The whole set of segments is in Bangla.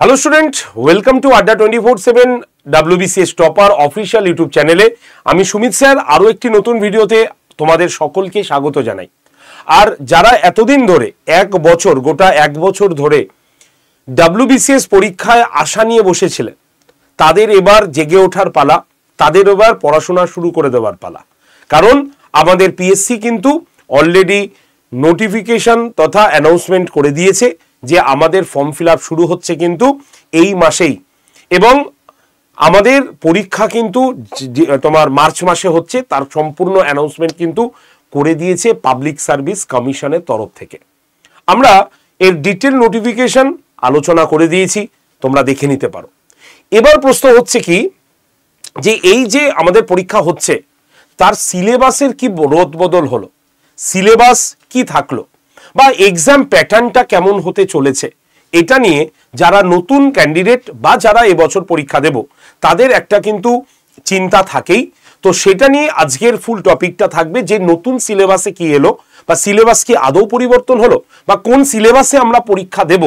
Hello student welcome to Adda 24/7 WBCS टपार অফিশিয়াল ইউটিউব চ্যানেলে আমি সুমিত স্যার আরো একটি নতুন ভিডিওতে তোমাদের সকলকে স্বাগত জানাই। আর যারা এতদিন ধরে গোটা এক বছর ধরে WBCS পরীক্ষায় আশা নিয়ে বসেছিলেন তাদের এবার জেগে ওঠার পালা, তাদের এবার পড়াশোনা শুরু করে দেওয়ার পালা। কারণ আমাদের পিএসসি কিন্তু অলরেডি নোটিফিকেশন তথা অ্যানাউন্সমেন্ট করে দিয়েছে যে আমাদের ফর্ম ফিল আপ শুরু হচ্ছে কিন্তু এই মাসেই, এবং আমাদের পরীক্ষা কিন্তু তোমার মার্চ মাসে হচ্ছে, তার সম্পূর্ণ অ্যানাউন্সমেন্ট কিন্তু করে দিয়েছে পাবলিক সার্ভিস কমিশনের তরফ থেকে। আমরা এর ডিটেল নোটিফিকেশন আলোচনা করে দিয়েছি, তোমরা দেখে নিতে পারো। এবার প্রশ্ন হচ্ছে কি যে এই যে আমাদের পরীক্ষা হচ্ছে তার সিলেবাসের কি রদবদল হলো, সিলেবাস কি থাকলো বা এক্সাম প্যাটার্নটা কেমন হতে চলেছে, এটা নিয়ে যারা নতুন ক্যান্ডিডেট বা যারা এবছর পরীক্ষা দেব তাদের একটা কিন্তু চিন্তা থাকেই। তো সেটা নিয়ে আজকের ফুল টপিকটা থাকবে যে নতুন সিলেবাসে কি এলো বা সিলেবাস কি আদৌ পরিবর্তন হলো বা কোন সিলেবাসে আমরা পরীক্ষা দেব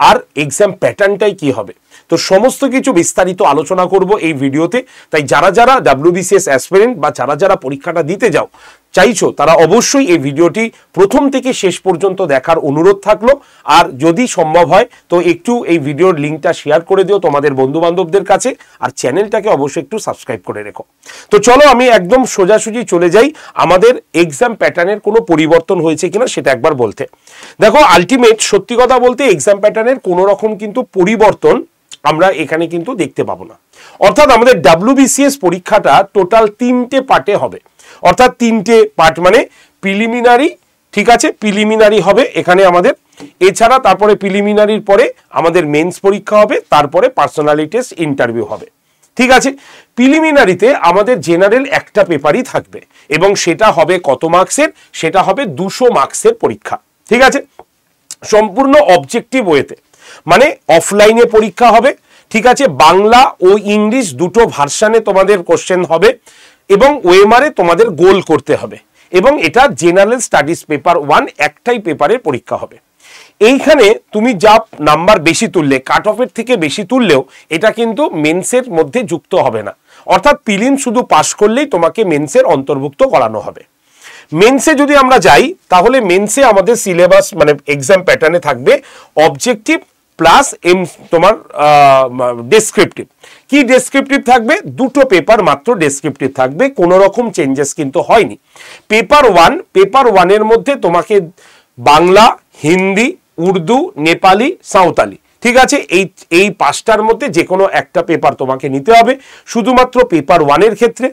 আর এক্সাম প্যাটার্নটাই কি হবে। তো সমস্ত কিছু বিস্তারিত আলোচনা করব এই ভিডিওতে। তাই যারা যারা WBCS অ্যাসপিরেন্ট বা যারা যারা পরীক্ষাটা দিতে যাও চাইছো তারা অবশ্যই এই ভিডিওটি প্রথম থেকে শেষ পর্যন্ত দেখার অনুরোধ থাকলো। আর যদি সম্ভব হয় তো একটু এই ভিডিওর লিঙ্কটা শেয়ার করে দিও তোমাদের বন্ধু বান্ধবদের কাছে, আর চ্যানেলটাকে অবশ্যই একটু সাবস্ক্রাইব করে রেখো। তো চলো আমি একদম সোজাসুজি চলে যাই আমাদের এক্সাম প্যাটার্নের কোনো পরিবর্তন হয়েছে কিনা সেটা একবার বলতে। দেখো আলটিমেট সত্যি কথা বলতে এক্সাম প্যাটার্নের কোনো রকম কিন্তু পরিবর্তন আমরা এখানে কিন্তু দেখতে পাবো না। অর্থাৎ আমাদের WBCS পরীক্ষাটা টোটাল 3টে পার্টে হবে, অর্থাৎ 3টে পার্ট মানে প্রিলিমিনারি, ঠিক আছে, প্রিলিমিনারি হবে এখানে আমাদের, এছাড়া তারপরে প্রিলিমিনারির পরে আমাদের মেন্স পরীক্ষা হবে, তারপরে পার্সোনালিটি টেস্ট ইন্টারভিউ হবে, ঠিক আছে। প্রিলিমিনারিতে আমাদের জেনারেল একটা পেপারই থাকবে এবং সেটা হবে কত মার্কসের, সেটা হবে 200 মার্কসের পরীক্ষা, ঠিক আছে, সম্পূর্ণ অবজেক্টিভ ওয়েতে, মানে অফলাইনে পরীক্ষা হবে, ঠিক আছে। বাংলা ও ইংলিশ দুটো ভার্সানে তোমাদের কোশ্চেন হবে এবং ওএমআরে তোমাদের গোল করতে হবে, এবং এটা জেনারেল স্টাডিজ পেপার 1 একটাই পেপারের পরীক্ষা হবে। এইখানে তুমি যা নাম্বার বেশি তুললে, কাট অফের থেকে বেশি তুললেও এটা কিন্তু মেন্সের মধ্যে যুক্ত হবে না, অর্থাৎ প্রিলিম শুধু পাশ করলেই তোমাকে মেন্সের অন্তর্ভুক্ত করানো হবে। মেন্সে যদি আমরা যাই তাহলে মেন্সে আমাদের সিলেবাস মানে এক্সাম প্যাটার্নে থাকবে অবজেক্টিভ প্লাস তোমার ডেসক্রিপটিভ। কি ডেসক্রিপটিভ থাকবে? দুটো পেপার মাত্র ডেসক্রিপটিভ থাকবে, কোনো রকম চেঞ্জেস কিন্তু হয়নি। পেপার 1 এর মধ্যে তোমাকে বাংলা, হিন্দি, উর্দু, নেপালি, সাঁওতালি, ঠিক আছে, এই 5টার মধ্যে যে কোনো একটা পেপার তোমাকে নিতে হবে শুধুমাত্র পেপার 1 এর ক্ষেত্রে।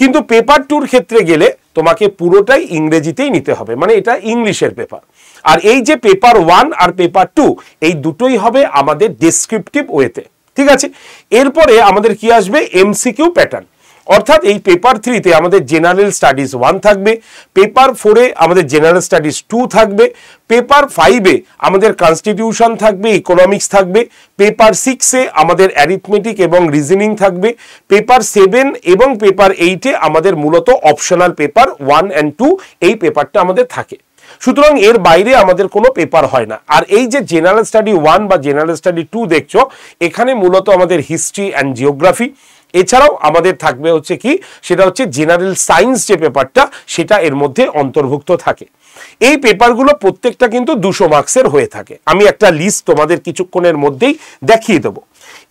কিন্তু পেপার 2 ক্ষেত্রে গেলে তোমাকে পুরোটাই ইংরেজিতেই নিতে হবে, মানে এটা ইংলিশের পেপার। আর এই যে পেপার 1 আর পেপার 2 এই দুটোই হবে আমাদের ডেসক্রিপটিভ ওয়েতে, ঠিক আছে। এরপরে আমাদের কি আসবে? MCQ প্যাটার্ন, অর্থাৎ এই পেপার 3তে আমাদের জেনারেল স্টাডিজ 1 থাকবে, পেপার 4-এ আমাদের জেনারেল স্টাডিজ 2 থাকবে, পেপার 5-এ আমাদের কনস্টিটিউশন থাকবে, ইকোনমিক্স থাকবে, পেপার 6-এ আমাদের অ্যারিথমেটিক এবং রিজনিং থাকবে, পেপার 7 এবং পেপার 8-এ আমাদের মূলত অপশনাল পেপার 1 and 2 এই পেপারটা আমাদের থাকে। সুতরাং এর বাইরে আমাদের কোনো পেপার হয় না। আর এই যে জেনারেল স্টাডি 1 বা জেনারেল স্টাডি 2 দেখছো, এখানে মূলত আমাদের হিস্ট্রি অ্যান্ড জিওগ্রাফি, এছাড়াও আমাদের থাকবে হচ্ছে কি, সেটা হচ্ছে জেনারেল সায়েন্স যে পেপারটা সেটা এর মধ্যে অন্তর্ভুক্ত থাকে। এই পেপারগুলো প্রত্যেকটা কিন্তু 200 মার্কসের হয়ে থাকে। আমি একটা লিস্ট তোমাদের কিছুক্ষণের মধ্যেই দেখিয়ে দেবো।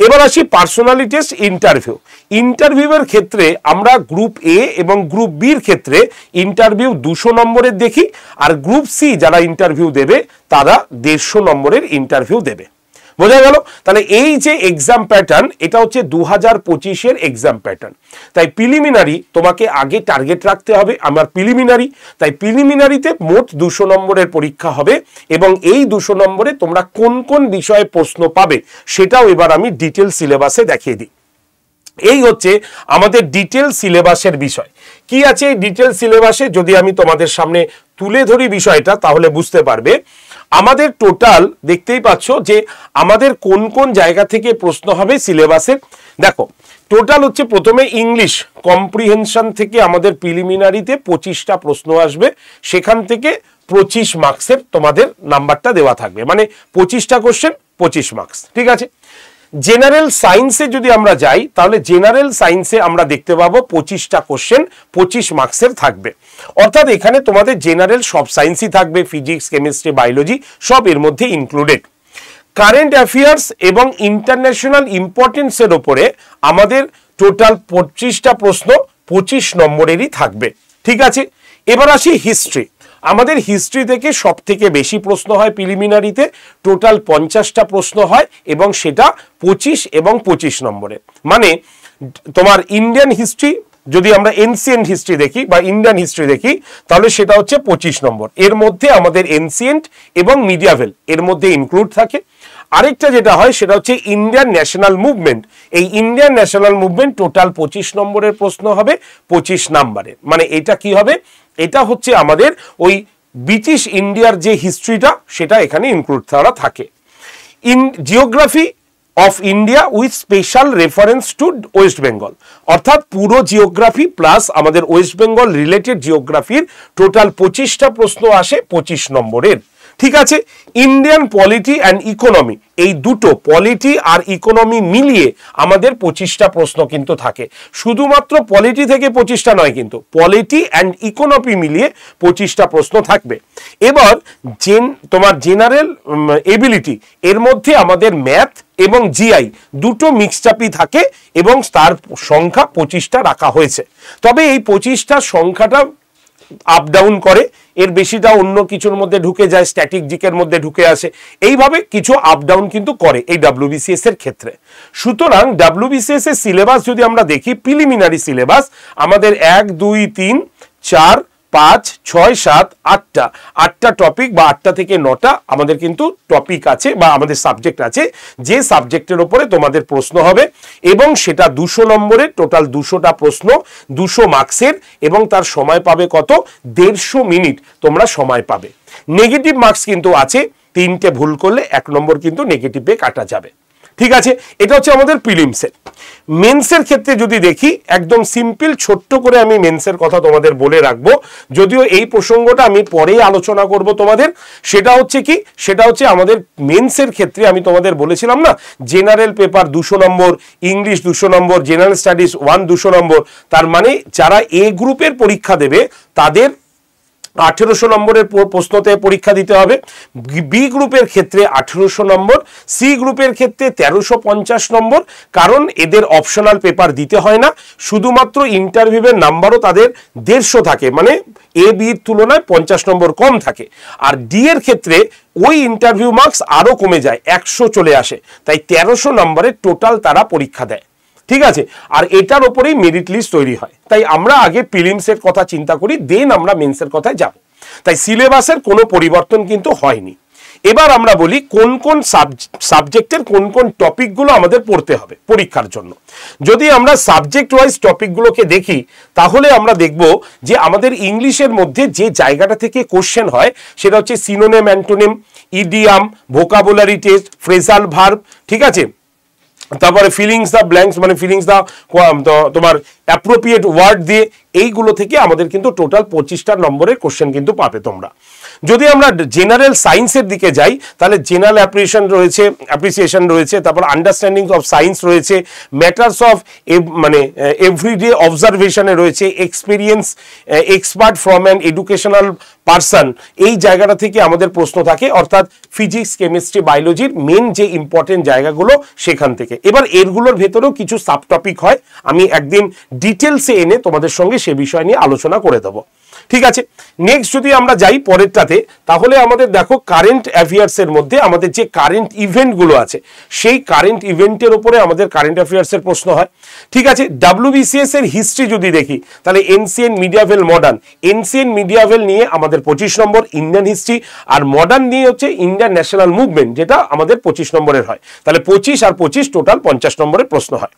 এবার আসি পার্সোনালিটি টেস্ট ইন্টারভিউয়ের ক্ষেত্রে আমরা গ্রুপ এ এবং গ্রুপ বির ক্ষেত্রে ইন্টারভিউ 200 নম্বরের দেখি, আর গ্রুপ সি যারা ইন্টারভিউ দেবে তারা 150 নম্বরের ইন্টারভিউ দেবে। বোঝা গেল? তাহলে এই যে এক্সাম প্যাটার্ন এটা হচ্ছে 2025-এর এক্সাম প্যাটার্ন। তাই প্রিলিমিনারি তোমাকে আগে টার্গেট রাখতে হবে, আমার প্রিলিমিনারি, তাই প্রিলিমিনারিতে মোট 200 নম্বরের পরীক্ষা হবে এবং এই 200 নম্বরে তোমরা কোন কোন বিষয়ে প্রশ্ন পাবে সেটাও এবার আমি ডিটেল সিলেবাসে দেখিয়ে দিই। এই হচ্ছে আমাদের ডিটেল সিলেবাসের বিষয়। কি আছে এই ডিটেল সিলেবাসে যদি আমি তোমাদের সামনে তুলে ধরি বিষয়টা তাহলে বুঝতে পারবে। আমাদের টোটাল দেখতেই পাচ্ছ যে আমাদের কোন কোন জায়গা থেকে প্রশ্ন হবে সিলেবাসের। দেখো টোটাল হচ্ছে প্রথমে ইংলিশ কম্প্রিহেনশন থেকে আমাদের প্রিলিমিনারিতে 25টা প্রশ্ন আসবে, সেখান থেকে 25 মার্কসের তোমাদের নাম্বারটা দেওয়া থাকবে, মানে 25টা কোশ্চেন 25 মার্কস। ঠিক আছে, জেনারেল সায়েন্সে যদি আমরা যাই তাহলে জেনারেল সায়েন্সে আমরা দেখতে পাবো 25টা কোশ্চেন 25 মার্কসের থাকবে। অর্থাৎ এখানে তোমাদের জেনারেল সব সায়েন্সই থাকবে, ফিজিক্স, কেমিস্ট্রি, বায়োলজি সব এর মধ্যে ইনক্লুডেড। কারেন্ট অ্যাফেয়ার্স এবং ইন্টারন্যাশনাল ইম্পর্টেন্সের ওপরে আমাদের টোটাল 25টা প্রশ্ন 25 নম্বরেরই থাকবে। ঠিক আছে, এবার আসি হিস্ট্রি। আমাদের হিস্ট্রি থেকে সব থেকে বেশি প্রশ্ন হয় প্রিলিমিনারিতে, টোটাল 50টা প্রশ্ন হয় এবং সেটা 25 এবং 25 নম্বরের। মানে তোমার ইন্ডিয়ান হিস্ট্রি যদি আমরা এনসিয়েন্ট হিস্ট্রি দেখি বা ইন্ডিয়ান হিস্ট্রি দেখি তাহলে সেটা হচ্ছে 25 নম্বর। এর মধ্যে আমাদের এনসিয়েন্ট এবং মিডিয়াভেল এর মধ্যে ইনক্লুড থাকে। আরেকটা যেটা হয় সেটা হচ্ছে ইন্ডিয়ান ন্যাশনাল মুভমেন্ট। এই ইন্ডিয়ান ন্যাশনাল মুভমেন্ট টোটাল 25 নম্বরের প্রশ্ন হবে 25 নম্বরের। মানে এটা কি হবে, এটা হচ্ছে আমাদের ওই ব্রিটিশ ইন্ডিয়ার যে হিস্ট্রিটা সেটা এখানে ইনক্লুড করা থাকে। In geography of India with special reference to West Bengal, অর্থাৎ পুরো জিওগ্রাফি প্লাস আমাদের ওয়েস্ট বেঙ্গল রিলেটেড জিওগ্রাফির টোটাল 25টা প্রশ্ন আসে 25 নম্বরের। ঠিক আছে, ইন্ডিয়ান পলিটি অ্যান্ড ইকোনমি, এই দুটো পলিটি আর ইকোনমি মিলিয়ে আমাদের 25টা প্রশ্ন কিন্তু থাকে। শুধুমাত্র পলিটি থেকে 25টা নয়, কিন্তু পলিটি অ্যান্ড ইকোনমি মিলিয়ে 25টা প্রশ্ন থাকবে। এবার তোমার জেনারেল এবিলিটি এর মধ্যে আমাদের ম্যাথ এবং জিআই দুটো মিক্সড আপই থাকে এবং তার সংখ্যা 25টা রাখা হয়েছে। তবে এই 25টার সংখ্যাটা আপ ডাউন করে, এর বেশিটা অন্য কিছুর মধ্যে ঢুকে যায়, স্ট্যাটিক জিকের মধ্যে ঢুকে আসে, এইভাবে কিছু আপ ডাউন কিন্তু করে এই WBCS এর ক্ষেত্রে। সুতরাং WBCS এর সিলেবাস যদি আমরা দেখি, প্রিলিমিনারি সিলেবাস আমাদের 1, 2, 3, 4, 5, 6, 7, 8টা টপিক বা 8টা থেকে 9টা আমাদের কিন্তু টপিক আছে বা আমাদের সাবজেক্ট আছে, যে সাবজেক্টের উপরে তোমাদের প্রশ্ন হবে এবং সেটা 200 নম্বরের, টোটাল 200টা প্রশ্ন 200 মার্কসের এবং তার সময় পাবে কত, 150 মিনিট তোমরা সময় পাবে। নেগেটিভ মার্কস কিন্তু আছে, 3টে ভুল করলে 1 নম্বর কিন্তু নেগেটিভে কাটা যাবে। ঠিক আছে, এটা হচ্ছে আমাদের প্রিলিমসের। মেন্সের ক্ষেত্রে যদি দেখি, একদম সিম্পল ছোট্ট করে আমি মেন্সের কথা তোমাদের বলে রাখবো, যদিও এই প্রসঙ্গটা আমি পরেই আলোচনা করব তোমাদের। সেটা হচ্ছে কি, সেটা হচ্ছে আমাদের মেন্সের ক্ষেত্রে আমি তোমাদের বলেছিলাম না, জেনারেল পেপার 200 নম্বর, ইংলিশ 200 নম্বর, জেনারেল স্টাডিজ 200 নম্বর। তার মানে যারা এ গ্রুপের পরীক্ষা দেবে তাদের 1800 নম্বরের প্রশ্নতে পরীক্ষা দিতে হবে। বি গ্রুপের ক্ষেত্রে 1800 নম্বর, সি গ্রুপের ক্ষেত্রে 1350 নম্বর, কারণ এদের অপশনাল পেপার দিতে হয় না, শুধুমাত্র ইন্টারভিউয়ের নাম্বারও তাদের 150 থাকে, মানে এ বির তুলনায় 50 নম্বর কম থাকে। আর ডি এর ক্ষেত্রে ওই ইন্টারভিউ মার্কস আরো কমে যায়, 100 চলে আসে, তাই 1300 নম্বরের টোটাল তারা পরীক্ষা দেয়। ঠিক আছে, আর এটার উপরেই মেরিট লিস্ট তৈরি হয়। তাই আমরা আগে প্রিলিমসের কথা চিন্তা করি, দেন আমরা মেন্সের কথায় যাব। তাই সিলেবাসের কোনো পরিবর্তন কিন্তু হয়নি। এবার আমরা বলি কোন কোন সাবজেক্টের কোন কোন টপিকগুলো আমাদের পড়তে হবে পরীক্ষার জন্য। যদি আমরা সাবজেক্ট ওয়াইজ টপিকগুলোকে দেখি তাহলে আমরা দেখব যে আমাদের ইংলিশের মধ্যে যে জায়গাটা থেকে কোশ্চেন হয় সেটা হচ্ছে synonym, antonym, idiom, vocabulary test, phrasal verb. ঠিক আছে, তারপরে ফিলিংস দ্য ব্ল্যাঙ্কস, মানে ফিলিংস দ্য তোমার অ্যাপ্রোপ্রিয়েট ওয়ার্ড দিয়ে, এইগুলো থেকে আমাদের কিন্তু টোটাল 25টা নম্বরের কোশ্চেন কিন্তু পাবে তোমরা। যদি আমরা জেনারেল সায়েন্সের দিকে যাই তাহলে জেনারেল অ্যাপ্রিসিয়েশন রয়েছে, তারপর আন্ডারস্ট্যান্ডিং অফ সায়েন্স রয়েছে, ম্যাটার্স অফ মানে এভরিডে অবজারভেশনে রয়েছে, experience, expert from an educational person, এই জায়গাটা থেকে আমাদের প্রশ্ন থাকে, অর্থাৎ ফিজিক্স, কেমিস্ট্রি, বায়োলজির মেন যে ইম্পর্টেন্ট জায়গাগুলো সেখান থেকে। এবার এরগুলোর ভেতরেও কিছু সাব টপিক হয়, আমি একদিন ডিটেলসে এনে তোমাদের সঙ্গে সে বিষয় নিয়ে আলোচনা করে দেবো। ঠিক আছে, নেক্সট যদি আমরা যাই পরেরটাতে, তাহলে আমাদের দেখো কারেন্ট অ্যাফেয়ার্সের মধ্যে আমাদের যে কারেন্ট ইভেন্টগুলো আছে সেই কারেন্ট ইভেন্টের উপরে আমাদের কারেন্ট অ্যাফেয়ার্সের প্রশ্ন হয়। ঠিক আছে, WBCS এর হিস্ট্রি যদি দেখি তাহলে ancient, medieval, modern. Ancient medieval নিয়ে আমাদের 25 নম্বর ইন্ডিয়ান হিস্ট্রি, আর মডার্ন নিয়ে হচ্ছে ইন্ডিয়ান ন্যাশনাল মুভমেন্ট, যেটা আমাদের 25 নম্বরের হয়। তাহলে 25 আর 25 টোটাল 50 নম্বরের প্রশ্ন হয়।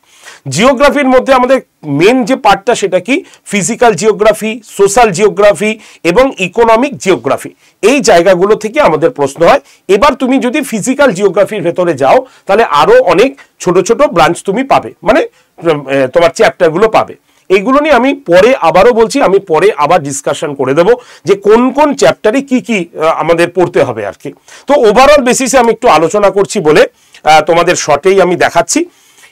জিওগ্রাফির মধ্যে আমাদের মেন যে পার্টটা সেটা কি, ফিজিক্যাল জিওগ্রাফি, সোশ্যাল জিওগ্রাফি এবং ইকোনমিক জিওগ্রাফি, এই জায়গাগুলো থেকে আমাদের প্রশ্ন হয়। এবার তুমি যদি ফিজিক্যাল জিওগ্রাফির ভেতরে যাও তাহলে আরো অনেক ছোট ছোট ব্রাঞ্চ তুমি পাবে, মানে তোমার চ্যাপ্টারগুলো পাবে। এইগুলো নিয়ে আমি পরে আবারও বলছি, আমি পরে আবার ডিসকাশন করে দেব যে কোন কোন চ্যাপ্টারে কি কি আমাদের পড়তে হবে আর কি। তো ওভারঅল বেসিসে আমি একটু আলোচনা করছি বলে তোমাদের শর্টেই আমি দেখাচ্ছি।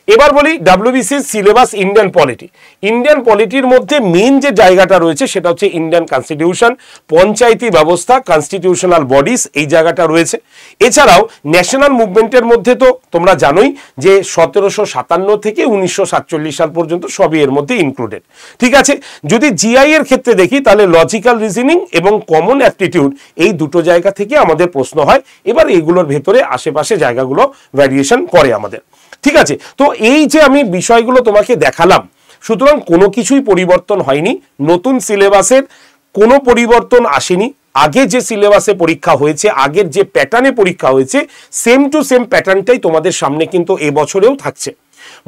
এবার বলি WBCS syllabus Indian polity. Indian পলিটির মধ্যে মেন যে জায়গাটা রয়েছে সেটা হচ্ছে ইন্ডিয়ান কনস্টিটিউশন, পঞ্চায়েতি ব্যবস্থা, কনস্টিটিউশনাল বডিজ, এই জায়গাটা রয়েছে। এছাড়াও ন্যাশনাল মুভমেন্টের মধ্যে তো তোমরা জানোই যে 1757 থেকে 1947 সাল পর্যন্ত সবই এর মধ্যে ইনক্লুডেড। ঠিক আছে, যদি জিআই এর ক্ষেত্রে দেখি তাহলে লজিক্যাল রিজনিং এবং কমন অ্যাপটিটিউড, এই দুটো জায়গা থেকে আমাদের প্রশ্ন হয়। এবার এইগুলোর ভেতরে আশেপাশে জায়গাগুলো ভ্যারিয়েশন করে আমাদের। ঠিক আছে, তো এই যে আমি বিষয়গুলো তোমাকে দেখালাম, সুতরাং কোনো কিছুই পরিবর্তন হয়নি, নতুন সিলেবাসের কোনো পরিবর্তন আসেনি। আগে যে সিলেবাসে পরীক্ষা হয়েছে, আগের যে প্যাটার্নে পরীক্ষা হয়েছে, সেম টু সেম প্যাটার্নটাই তোমাদের সামনে কিন্তু এবছরেও থাকছে।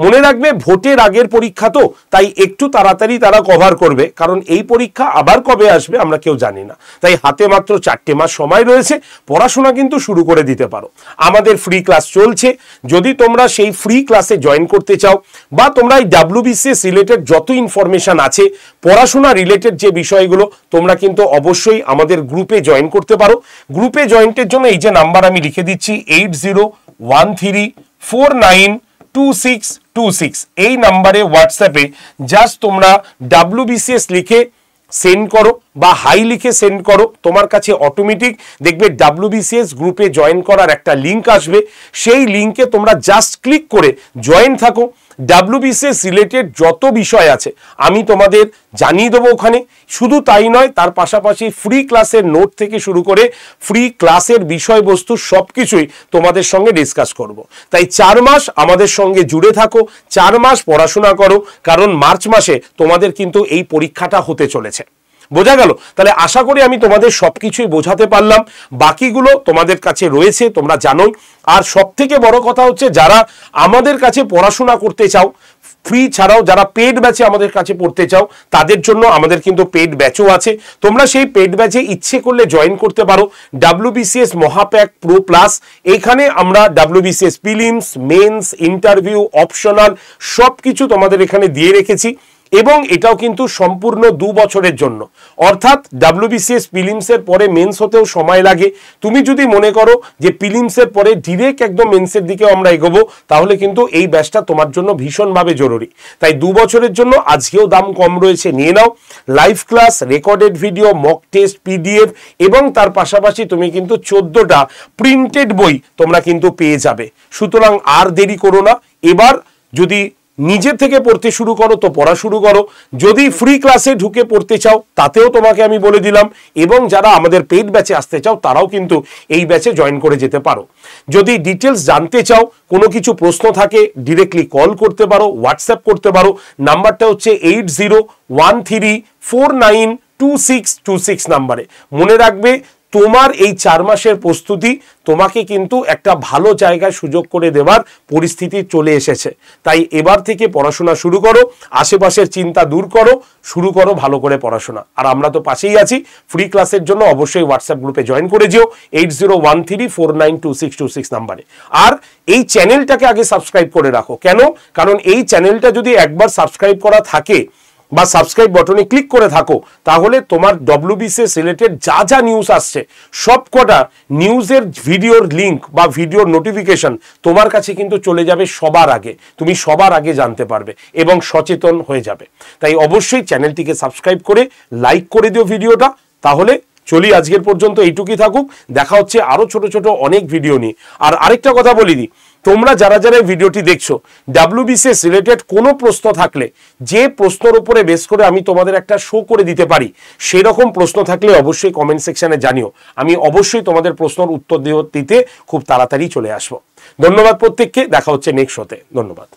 মনে রাখবে ভোটের আগের পরীক্ষা তো, তাই একটু তাড়াতাড়ি তারা কভার করবে, কারণ এই পরীক্ষা আবার কবে আসবে আমরা কেউ জানি না। তাই হাতে মাত্র 4টে মাস সময় রয়েছে, পড়াশোনা কিন্তু শুরু করে দিতে পারো। আমাদের ফ্রি ক্লাস চলছে, যদি তোমরা সেই ফ্রি ক্লাসে জয়েন করতে চাও বা তোমরা এই ডাব্লিউবিসিএস রিলেটেড যত ইনফরমেশন আছে, পড়াশোনা রিলেটেড যে বিষয়গুলো, তোমরা কিন্তু অবশ্যই আমাদের গ্রুপে জয়েন করতে পারো। গ্রুপে জয়েন্টের জন্য এই যে নাম্বার আমি লিখে দিচ্ছি 8013492626, এই নাম্বারে হোয়াটসঅ্যাপে জাস্ট তোমরা ডাব্লিউবিসিএস লিখে সেন্ড করো বা হাই লিখে সেন্ড করো, তোমার কাছে অটোমেটিক দেখবে ডাব্লিউবিসিএস গ্রুপে জয়েন করার একটা লিঙ্ক আসবে। সেই লিঙ্কে তোমরা জাস্ট ক্লিক করে জয়েন থাকো। ডাব্লিউবিসিএস রিলেটেড যত বিষয় আছে আমি তোমাদের জানিয়ে দেবো ওখানে। শুধু তাই নয়, তার পাশাপাশি ফ্রি ক্লাসের নোট থেকে শুরু করে ফ্রি ক্লাসের বিষয়বস্তু সব কিছুই তোমাদের সঙ্গে ডিসকাস করব। তাই 4 মাস আমাদের সঙ্গে জুড়ে থাকো, 4 মাস পড়াশোনা করো, কারণ মার্চ মাসে তোমাদের কিন্তু এই পরীক্ষাটা হতে চলেছে। বোঝা গেল? তাহলে আশা করি আমি তোমাদের সবকিছুই বোঝাতে পারলাম। বাকিগুলো তোমাদের কাছে রয়েছে, তোমরা জানোই। আর সব থেকে বড় কথা হচ্ছে, যারা আমাদের কাছে পড়াশোনা করতে চাও ফ্রি ছাড়াও, যারা পেড ব্যাচে আমাদের কাছে পড়তে চাও, তাদের জন্য আমাদের কিন্তু পেড ব্যাচও আছে। তোমরা সেই পেড ব্যাচে ইচ্ছে করলে জয়েন করতে পারো। ডাব্লিউবিসিএস মহাপ্যাক প্রো প্লাস, এখানে আমরা WBCS prelims, mains, interview, optional সব কিছু তোমাদের এখানে দিয়ে রেখেছি। এবং এটাও কিন্তু সম্পূর্ণ 2 বছরের জন্য, অর্থাৎ ডাব্লিউবিসিএস প্রিলিমসের পরে মেন্স হতেও সময় লাগে। তুমি যদি মনে করো যে প্রিলিমসের পরে ডিরেক্ট একদম মেন্সের দিকে আমরা এগোবো, তাহলে কিন্তু এই ব্যাচটা তোমার জন্য ভীষণভাবে জরুরি। তাই 2 বছরের জন্য আজকেও দাম কম রয়েছে, নিয়ে নাও। Live class, recorded video, mock test, PDF এবং তার পাশাপাশি তুমি কিন্তু 14টা প্রিন্টেড বই তোমরা কিন্তু পেয়ে যাবে। সুতরাং আর দেরি করো না, এবার যদি নিজে থেকে পড়তে শুরু করো তো পড়া শুরু করো। যদি ফ্রি ক্লাসে ঢুকে পড়তে চাও তাতেও তোমাকে আমি বলে দিলাম, এবং যারা আমাদের পেইড ব্যাচে আসতে চাও তারাও কিন্তু এই ব্যাচে জয়েন করে যেতে পারো। যদি ডিটেলস জানতে চাও, কোনো কিছু প্রশ্ন থাকে, ডিরেক্টলি কল করতে পারো, হোয়াটসঅ্যাপ করতে পারো। নাম্বারটা হচ্ছে 8013492626 নাম্বারে। মনে রাখবে, তোমার এই 4 মাসের প্রস্তুতি তোমাকে কিন্তু একটা ভালো জায়গায় সুযোগ করে দেওয়ার পরিস্থিতি চলে এসেছে। তাই এবার থেকে পড়াশোনা শুরু করো, আশেপাশের চিন্তা দূর করো, শুরু করো ভালো করে পড়াশোনা। আর আমরা তো পাশেই আছি। ফ্রি ক্লাসের জন্য অবশ্যই হোয়াটসঅ্যাপ গ্রুপে জয়েন করে যেও 8013492626 নাম্বারে। আর এই চ্যানেলটাকে আগে সাবস্ক্রাইব করে রাখো। কেন? কারণ এই চ্যানেলটা যদি একবার সাবস্ক্রাইব করা থাকে বা সাবস্ক্রাইব বাটনে ক্লিক করে থাকো, তাহলে তোমার ডব্লিউবিসিএস রিলেটেড যা যা নিউজ আসছে সবকটা নিউজের ভিডিওর লিঙ্ক বা ভিডিওর নোটিফিকেশন তোমার কাছে কিন্তু চলে যাবে সবার আগে। তুমি সবার আগে জানতে পারবে এবং সচেতন হয়ে যাবে। তাই অবশ্যই চ্যানেলটিকে সাবস্ক্রাইব করে লাইক করে দিও ভিডিওটা। তাহলে চলি, আজকের পর্যন্ত এইটুকুই থাকুক। দেখা হচ্ছে আরো ছোট ছোট অনেক ভিডিও নিয়ে। আর আরেকটা কথা বলি দিই, তোমরা যারা যারা ভিডিওটি দেখছো, ডাব্লিউবিসিএস রিলেটেড কোনো প্রশ্ন থাকলে, যে প্রশ্নের উপরে বেস করে আমি তোমাদের একটা শো করে দিতে পারি, সেই রকম প্রশ্ন থাকলে অবশ্যই কমেন্ট সেকশনে জানিও। আমি অবশ্যই তোমাদের প্রশ্নের উত্তর দিতে খুব তাড়াতাড়ি চলে আসবো। ধন্যবাদ প্রত্যেককে, দেখা হচ্ছে নেক্সট শোতে। ধন্যবাদ।